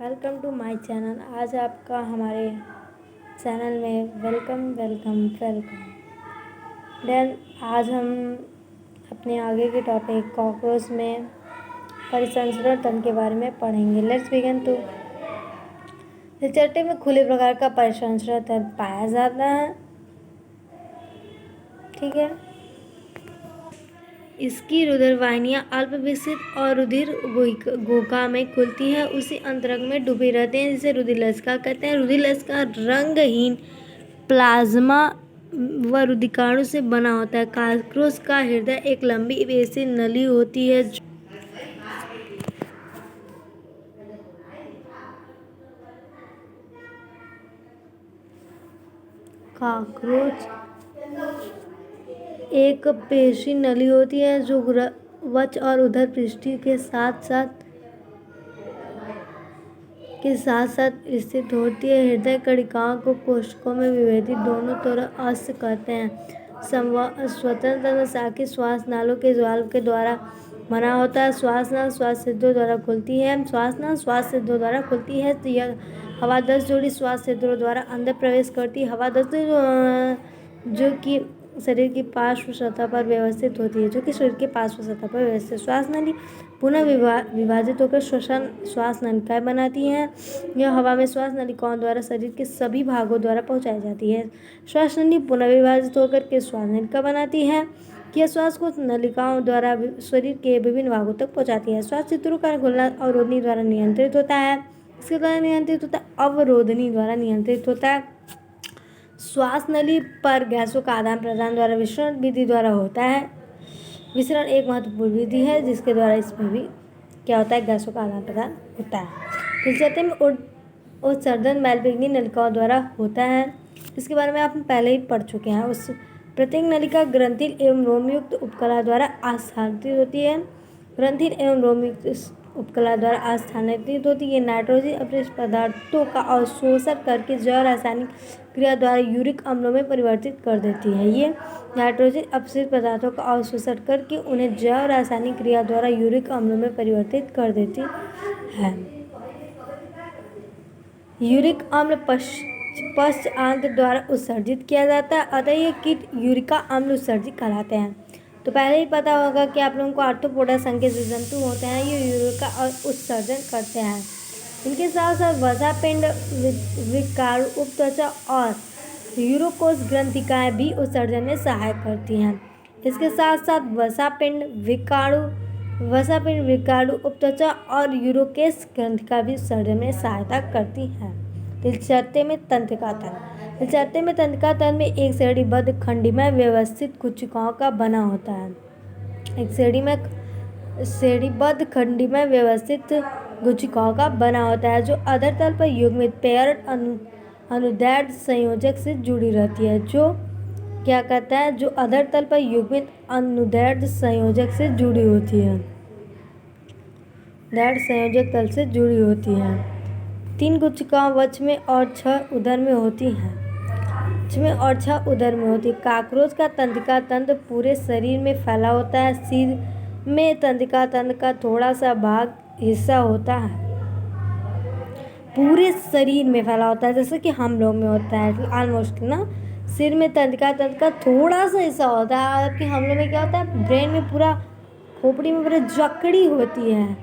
Welcome to my channel. आज आपका हमारे चैनल में वेलकम। देन आज हम अपने आगे के टॉपिक कॉकरोच में परिसंचरण तंत्र के बारे में पढ़ेंगे। Let's begin. तो रिचर्टे में खुले प्रकार का परिसंचरण तंत्र पाया जाता है। ठीक है, इसकी रुधिर वाहिनियाँ अल्प विकसित और रुधिर गुहा में खुलती हैं, उसी अंतरंग में डूबे रहते हैं जिसे रुधिर लसिका कहते हैं। रुधिर लसिका रंगहीन प्लाज्मा व रुधिकाणु से बना होता है। कॉकरोच का हृदय एक लंबी ऐसी नली होती है कॉकरोच एक पेशी नली होती है जो वक्ष और उदर पृष्ठ के साथ साथ स्थित होती है। हृदय कणिकाओं को कोशिकाओं में विभेदित दोनों तरफ अस्य कहते हैं। स्वतंत्र शाखित श्वास नालों के ज्वाल के द्वारा बना होता है। श्वास नाल श्वास छिद्रों द्वारा खुलती है। तो यह हवा 10 जोड़ी श्वास छिद्रों द्वारा अंदर प्रवेश करती है। हवा 10 जो कि शरीर की पार्श्व सतह पर व्यवस्थित होती है। श्वास नली पुनः विभाजित होकर श्वास नलिकाएं बनाती हैं। यह हवा में श्वास नलिकाओं द्वारा शरीर के सभी भागों द्वारा पहुंचाई जाती है। श्वास नली पुनः विभाजित होकर के श्वास नलिका बनाती है। यह श्वास को नलिकाओं द्वारा शरीर के विभिन्न भागों तक पहुंचाती है। श्वास छिद्रों का खुलना अवरोधनी द्वारा नियंत्रित होता है। नियंत्रित होता है। श्वास नली पर गैसों का आदान प्रदान द्वारा विसरण विधि द्वारा होता है। विसरण एक महत्वपूर्ण विधि है जिसके द्वारा इसमें भी क्या होता है, गैसों का आदान प्रदान होता है। तिलचट्टे में उत्सर्जन मैलपिघनी नलिकाओं द्वारा होता है। इसके बारे में आप पहले ही पढ़ चुके हैं। उस प्रत्येक नलिका ग्रंथिल एवं रोमयुक्त उपकला द्वारा आस्थानित होती है। ये नाइट्रोजन अपशिष्ट पदार्थों का अवशोषण करके जैव रासायनिक क्रिया द्वारा यूरिक अम्लों में परिवर्तित कर देती है। ये नाइट्रोजन अपशिष्ट पदार्थों का अवशोषण करके उन्हें जैव रासायनिक क्रिया द्वारा यूरिक अम्लों में परिवर्तित कर देती है। यूरिक अम्ल पश्च आंत्र द्वारा उत्सर्जित किया जाता है, अतः ये कीट यूरिका अम्ल उत्सर्जित कहलाते हैं। तो पहले ही पता होगा कि आप लोगों को आर्थ्रोपोडा संघ के जो जंतु होते हैं ये यूरिका उत्सर्जन करते हैं। इनके साथ साथ वसापिंड, विकाणु, उपत्वचा और यूरोकोस ग्रंथिकाएं भी उत्सर्जन में सहायक करती हैं। इसके साथ साथ वसापिंड, विकाणु, उपत्वचा और यूरोकेस ग्रंथिका भी उत्सर्जन में सहायता करती हैं। तिलचट्टे में तंत्रिका तंत्र में एक श्रेणीबद्ध खंडिमय व्यवस्थित कोशिकाओं का बना होता है। एक श्रेणीबद्ध खंडिमय व्यवस्थित कोशिकाओं का बना होता है जो अधर तल पर युग्मित पेयर्ड अनुदैर्ध्य संयोजक से जुड़ी रहती है। जो अधर तल पर युग्मित अनुदैर्ध्य संयोजक से जुड़ी होती है। दैर्ध्य संयोजक तल से जुड़ी होती है। 3 कोशिकाएं वक्ष में और 6 उदर में होती हैं। कॉकरोच का तंत्रिका तंत्र पूरे शरीर में फैला होता है। सिर में तंत्रिका तंत्र का थोड़ा सा हिस्सा होता है। पूरे शरीर में फैला होता है, जैसे कि हम लोग में होता है ऑलमोस्ट ना। सिर में तंत्रिका तंत्र का थोड़ा सा हिस्सा होता है, जबकि हम लोग में क्या होता है, ब्रेन में पूरा खोपड़ी में पूरा जकड़ी होती है,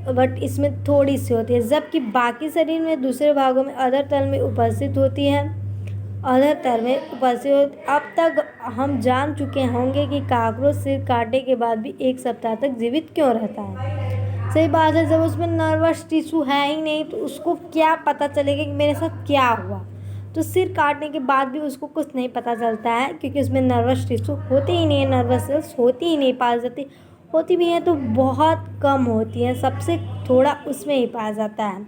बट इसमें थोड़ी सी होती है। जबकि बाकी शरीर में दूसरे भागों में अधर तल में उपस्थित होती है। अब तक हम जान चुके होंगे कि कॉकरोच सिर काटने के बाद भी 1 सप्ताह तक जीवित क्यों रहता है। सही बात है, जब उसमें नर्वस टिश्यू है ही नहीं तो उसको क्या पता चलेगा कि मेरे साथ क्या हुआ। तो सिर काटने के बाद भी उसको कुछ नहीं पता चलता है, क्योंकि उसमें नर्वस टिश्यू होते ही नहीं है, नर्वस सेल्स होती ही नहीं पाई जाती। होती भी हैं तो बहुत कम होती हैं, सबसे थोड़ा उसमें ही पाया जाता है।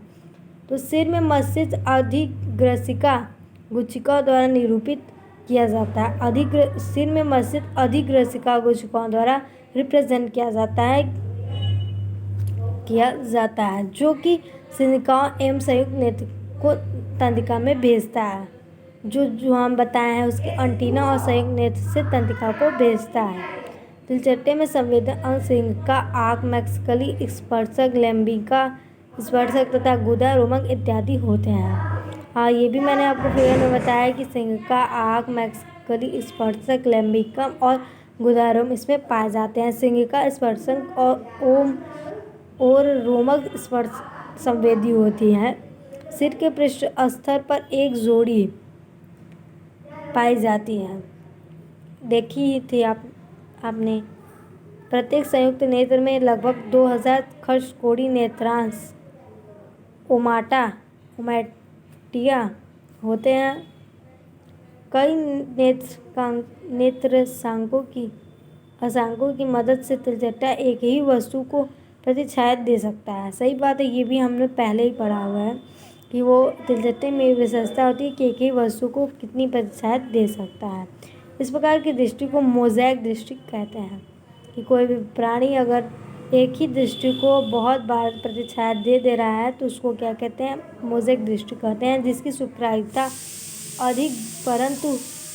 तो सिर में मस्तिष्क अधिग्रसिका कोशिकाओं द्वारा निरूपित किया जाता है। सिर में मस्तिष्क अधिग्रसिका कोशिकाओं द्वारा रिप्रेजेंट किया जाता है जो कि सिलिकाओं एवं संयुक्त नेत्र को तंत्रिका में भेजता है। जो हम बताए हैं उसके एंटीना और संयुक्त नेत्र से तंत्रिका को भेजता है। तिलचट्टे में संवेदन अंग सिंह का आँख, मैक्सिकली स्पर्शक लैम्बिका स्पर्शक तथा गुदा, रोमक इत्यादि होते हैं। हाँ, ये भी मैंने आपको फिगर में बताया कि सिंघका, आँख, मैक्सिकली स्पर्शक, लैम्बिकम और गुदारोम इसमें पाए जाते हैं। सिंघका स्पर्शक और रोमक स्पर्श संवेदी होती हैं। सिर के पृष्ठ स्तर पर एक जोड़ी पाई जाती है। देखी थी आपने। प्रत्येक संयुक्त नेत्र में लगभग 2000 खर्चकोड़ी नेत्रांश ओमाटिया होते हैं। कई नेत्रशांकों की मदद से तिलचट्टा एक ही वस्तु को प्रतिछाया दे सकता है। सही बात है, ये भी हमने पहले ही पढ़ा हुआ है कि वो तिलचट्टे में विशेषता होती है कि एक ही वस्तु को कितनी प्रतिछाया दे सकता है। इस प्रकार की दृष्टि को मोज़ेक दृष्टि कहते हैं कि कोई भी प्राणी अगर एक ही दृष्टि को बहुत बार प्रतिछाया दे रहा है तो उसको क्या कहते हैं? मोज़ेक दृष्टि कहते हैं, जिसकी सूक्ष्मता अधिक परंतु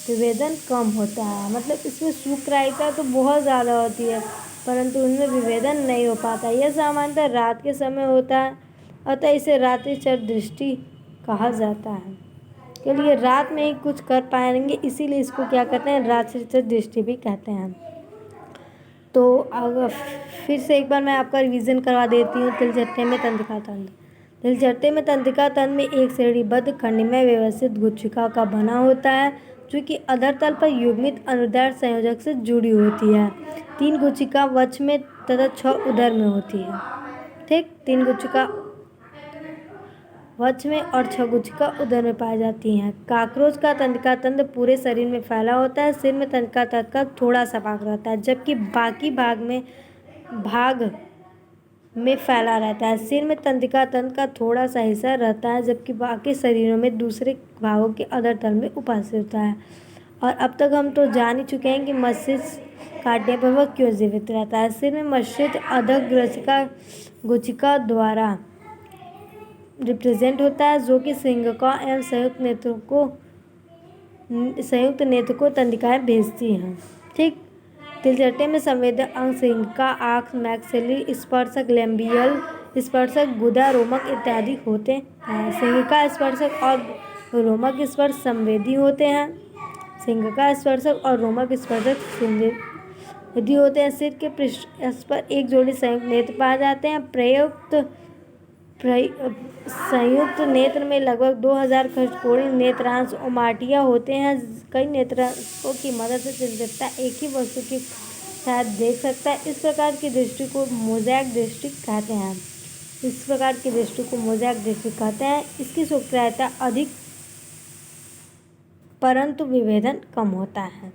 विभेदन कम होता है। मतलब इसमें सूक्ष्मता तो बहुत ज़्यादा होती है परंतु उनमें विभेदन नहीं हो पाता। यह सामान्यतः रात के समय होता है, अतः इसे रात्रिचर दृष्टि कहा जाता है। केवल ये रात में ही कुछ कर पाएंगे, इसीलिए इसको क्या कहते हैं? रात्रिचर दृष्टि भी कहते हैं। तो अगर फिर से एक बार मैं आपका रिवीजन करवा देती हूँ। तिलचट्टे में तंत्रिका तंत्र। तिलचट्टे में तंत्रिका तंत्र में एक श्रेणीबद्ध खंडमय व्यवस्थित गुच्छिका का बना होता है जो कि अधर तल पर युग्मित अनुदैर्ध्य संयोजक से जुड़ी होती है। 3 गुच्छिका वक्ष में तथा 6 उदर में होती है। ठीक, 3 गुच्छिका वक्ष में और 6 गुच्छिका उदर में पाई जाती हैं। कॉकरोच का तंत्रिका तंत्र पूरे शरीर में फैला होता है। सिर में तंत्रिका तंत्र का थोड़ा सा भाग रहता है जबकि बाकी भाग में फैला रहता है। सिर में तंत्रिका तंत्र का थोड़ा सा हिस्सा रहता है जबकि बाकी शरीरों में दूसरे भागों के अधर तल में उपस्थित होता है। और अब तक हम तो जान ही चुके हैं कि मस्तिष्क काटने पर वह क्यों जीवित रहता है। सिर में मस्तिष्क अधः गुच्छिका द्वारा रिप्रेजेंट होता है जो कि सिंघका एवं संयुक्त नेत्र को तंत्रिकाएं भेजती हैं। ठीक, तिलचट्टे में संवेदक अंग सिंघका, आँख, मैक्सिलरी स्पर्शक, लैम्बियल स्पर्शक, गुदा, रोमक इत्यादि होते हैं। सिंघका स्पर्शक और रोमक स्पर्श संवेदी होते हैं। सिंघका स्पर्शक और रोमक स्पर्शक संवेदी होते हैं। सिर के पृष्ठ पर एक जोड़ी संयुक्त नेत्र पाए जाते हैं। संयुक्त नेत्र में लगभग 2000 खर्चकोड़ी नेत्रांश ओमाटिया होते हैं। कई नेत्रांशों की मदद से तिलचट्टा एक ही वस्तु की शायद देख सकता है। इस प्रकार की दृष्टि को मोज़ेक दृष्टि कहते हैं। इसकी सूक्ष्मता अधिक परंतु विभेदन कम होता है।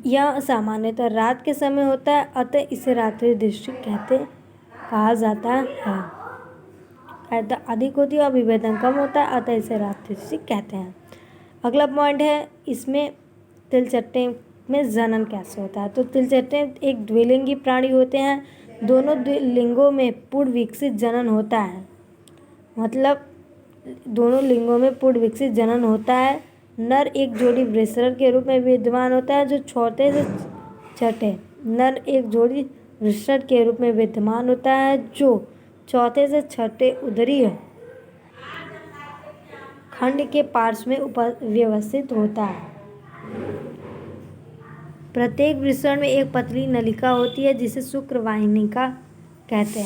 यह सामान्यतः रात के समय होता है, अतः इसे रात्रि दृष्टि कहा जाता है। अधिक होती है और विभेदन कम होता है, अतः इसे रात्रि दृष्टि कहते हैं। अगला पॉइंट है, इसमें तिलचट्टे में जनन कैसे होता है। तो तिलचट्टे एक द्विलिंगी प्राणी होते हैं। दोनों लिंगों में पूर्ण विकसित जनन होता है। मतलब दोनों लिंगों में पूर्ण विकसित जनन होता है। नर एक जोड़ी वृषण के रूप में विद्यमान होता है जो चौथे से छठे नर एक जोड़ी वृषण के रूप में विद्यमान होता है जो चौथे से छठे उदरीय खंड के पार्श्व में व्यवस्थित होता है। प्रत्येक वृषण में एक पतली नलिका होती है जिसे शुक्रवाहिनिका कहते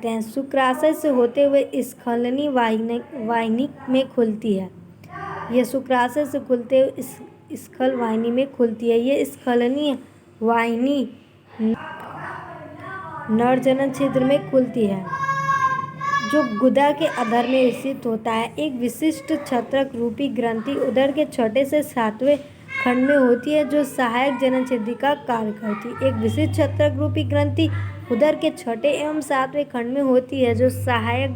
हैं। शुक्राशय से होते हुए स्खलनी वाहिनी में खुलती है। यह शुक्राशय से खुलते हुए स्खल वाहिनी में खुलती है। यह स्खलनी वाहिनी नरजनन क्षेत्र में खुलती है जो गुदा के अधर में स्थित होता है। एक विशिष्ट छत्रक रूपी ग्रंथि उदर के छठे से सातवें खंड में होती है जो सहायक जनन छिद्री का कार्य करती है। एक विशिष्ट छत्रक रूपी ग्रंथि उदर के छठे एवं सातवें खंड में होती है जो सहायक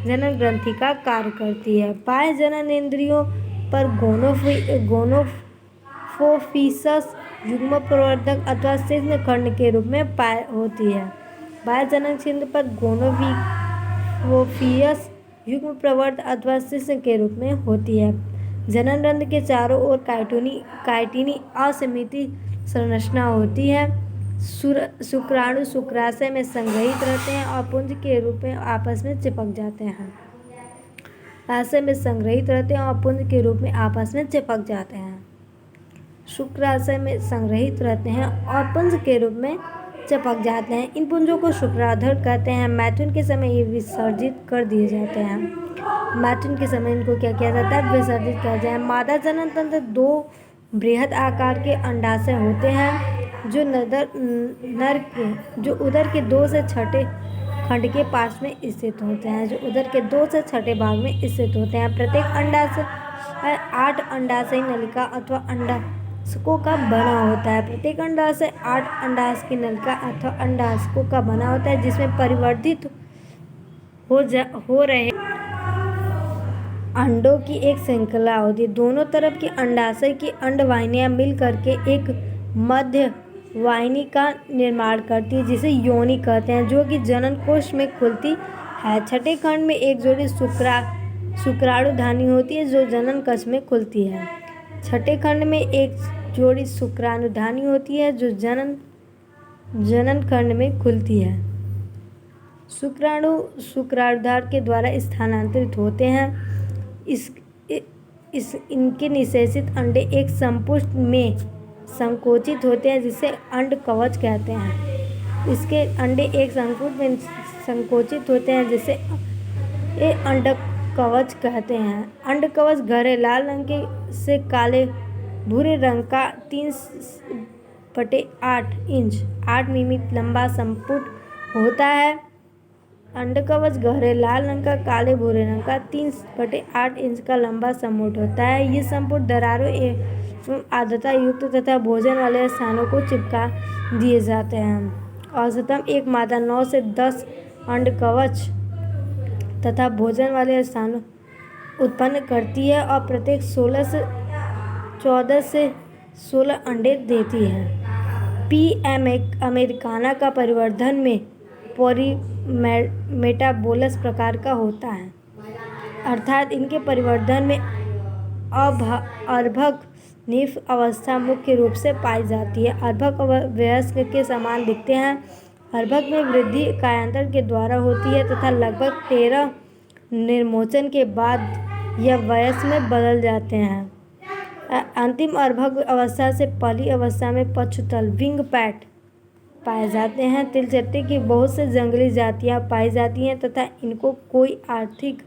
जनन ग्रंथि का कार्य करती है। बाह्य जनन इंद्रियों पर गोनोफोफिसस युग्म प्रवर्धक अथवा शिश्न खंड के रूप में होती है। बाह्य जनन छिद्र पर गोनोफोफियस युग्म प्रवर्धक अथवा शिश्न के रूप में होती है। जनन रंध्र के चारों ओर काइटिनी असीमित संरचना होती है। शुक्राणु शुक्राशय में संग्रहित रहते हैं और पुंज के रूप में आपस में चिपक जाते हैं। आशय में संग्रहित रहते हैं और पुंज के रूप में आपस में चिपक जाते हैं। शुक्राशय में संग्रहित रहते हैं और पुंज के रूप में चिपक जाते हैं। इन पुंजों को शुक्राधार कहते हैं। मैथुन के समय ये विसर्जित कर दिए जाते हैं। मैथुन के समय इनको क्या किया जाता है? विसर्जित किया जाता है। मादा जनन तंत्र 2 बृहद आकार के अंडाशय होते हैं जो उदर के 2 से छठे खंड के पास में स्थित होते हैं। जो उदर के 2 से छठे भाग में स्थित होते हैं। प्रत्येक अंडाशय 8 अंडाशयी नलिका अथवा अंडाशकों का बना होता है। प्रत्येक अंडाशय 8 अंडाशय की नलिका अथवा अंडाशकों का बना होता है, जिसमें परिवर्धित हो रहे अंडों की एक श्रृंखला होती है। दोनों तरफ की अंडाशय की अंडवाहिनियां मिल करके एक मध्य वाहिनी का निर्माण करती है, जिसे योनि कहते हैं, जो कि जनन कोष में खुलती है। छठे खंड में एक जोड़ी शुक्राणुधानी होती है, जो जनन कक्ष में खुलती है। छठे खंड में एक जोड़ी शुक्राणुधानी होती है, जो जनन खंड में खुलती है। शुक्राणु शुक्राणुधार के द्वारा स्थानांतरित होते हैं। इनके निषेचित अंडे एक संपुष्ट में संकोचित होते हैं, जिसे अंड कवच कहते हैं। इसके अंडे एक संकुल में संकोचित होते हैं, जिसे अंड कवच कहते हैं। अंड कवच गहरे लाल रंग के से काले भूरे रंग का 3/8 इंच 8 मिमी लंबा संपुट होता है। अंड कवच गहरे लाल रंग का काले भूरे रंग का 3/8 इंच का लंबा संपुट होता है। ये संपुट दरारों एवं आर्द्रता युक्त तथा भोजन वाले स्थानों को चिपका दिए जाते हैं। औसतन एक मादा 9 से 10 अंड कवच तथा भोजन वाले स्थानों उत्पन्न करती है और प्रत्येक 14 से 16 अंडे देती है। पी अमेरिकाना का परिवर्धन में मेटाबोलस प्रकार का होता है, अर्थात इनके परिवर्धन में अर्भक निम्फ अवस्था मुख्य रूप से पाई जाती है। अर्भक वयस्क के समान दिखते हैं। अर्भक में वृद्धि कायांतर के द्वारा होती है तथा लगभग 13 निर्मोचन के बाद यह वयस्क में बदल जाते हैं। अंतिम अर्भक अवस्था से पहली अवस्था में पक्षतल विंग पैड पाए जाते हैं। तिलचट्टे की बहुत से जंगली जातियां पाई जाती हैं तथा इनको कोई आर्थिक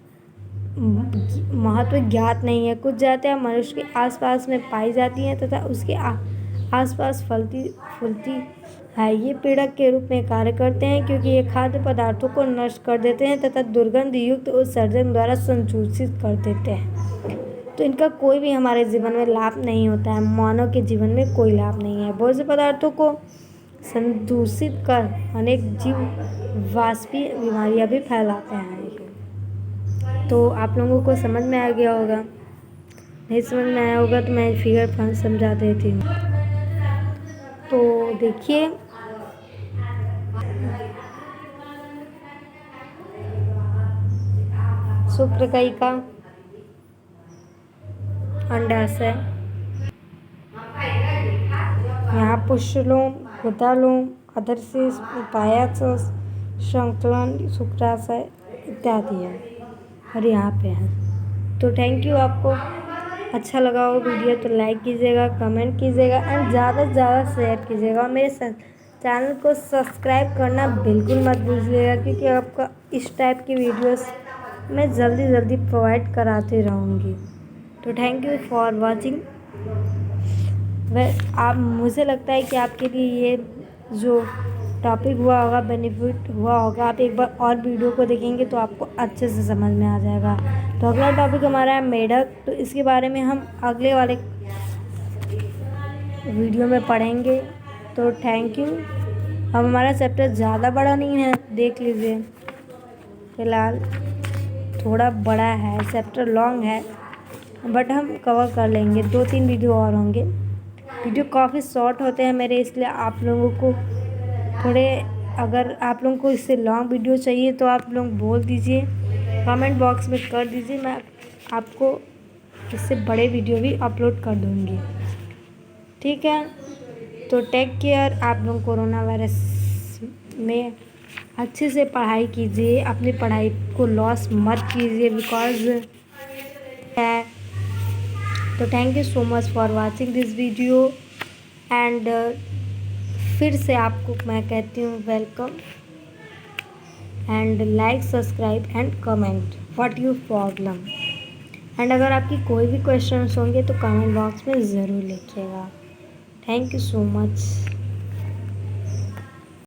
महत्व ज्ञात नहीं है। कुछ जातियां मनुष्य के आसपास में पाई जाती हैं तथा उसके आसपास फूलती है। ये पीड़क के रूप में कार्य करते हैं, क्योंकि ये खाद्य पदार्थों को नष्ट कर देते हैं तथा दुर्गंध युक्त उत्सर्जन द्वारा संसूचित कर देते हैं। तो इनका कोई भी हमारे जीवन में लाभ नहीं होता है। मानव के जीवन में कोई लाभ नहीं है। बहुत से पदार्थों को संदूषित कर अनेक जीव वाष्पीय बीमारियां भी फैलाते हैं। तो आप लोगों को समझ में आ गया होगा। नहीं समझ में आया होगा तो मैं फिगर समझा देती हूँ। तो देखिए, शुक्रकइका अंडाशय, यहाँ पुष्पलोम, गुदालोम, अधरशीष, उपायाक्ष, संकलन, शुक्राशय इत्यादि है और यहाँ पे है। तो थैंक यू। आपको अच्छा लगा हो वीडियो तो लाइक कीजिएगा, कमेंट कीजिएगा एंड ज़्यादा से ज़्यादा शेयर कीजिएगा। और मेरे चैनल को सब्सक्राइब करना बिल्कुल मत भूलिएगा, क्योंकि आपका इस टाइप की वीडियोस मैं जल्दी प्रोवाइड कराती रहूँगी। तो थैंक यू फॉर वॉचिंग। आप मुझे लगता है कि आपके लिए ये जो टॉपिक हुआ होगा बेनिफिट हुआ होगा। आप एक बार और वीडियो को देखेंगे तो आपको अच्छे से समझ में आ जाएगा। तो अगला टॉपिक हमारा है मेढक। तो इसके बारे में हम अगले वाले वीडियो में पढ़ेंगे। तो थैंक यू। अब हमारा चैप्टर ज़्यादा बड़ा नहीं है, देख लीजिए। फिलहाल थोड़ा बड़ा है, चैप्टर लॉन्ग है, बट हम कवर कर लेंगे। 2-3 वीडियो और होंगे। वीडियो काफ़ी शॉर्ट होते हैं मेरे, इसलिए आप लोगों को थोड़े, अगर आप लोगों को इससे लॉन्ग वीडियो चाहिए तो आप लोग बोल दीजिए, कमेंट बॉक्स में कर दीजिए। मैं आपको इससे बड़े वीडियो भी अपलोड कर दूँगी। ठीक है। तो टेक केयर। आप लोग कोरोना वायरस में अच्छे से पढ़ाई कीजिए, अपनी पढ़ाई को लॉस मत कीजिए बिकॉज है। तो thank you so much for watching this video and फिर से आपको मैं कहती हूँ welcome and like subscribe and comment what you problem. And अगर आपकी कोई भी क्वेश्चंस होंगे तो कमेंट बॉक्स में ज़रूर लिखिएगा। Thank you so much.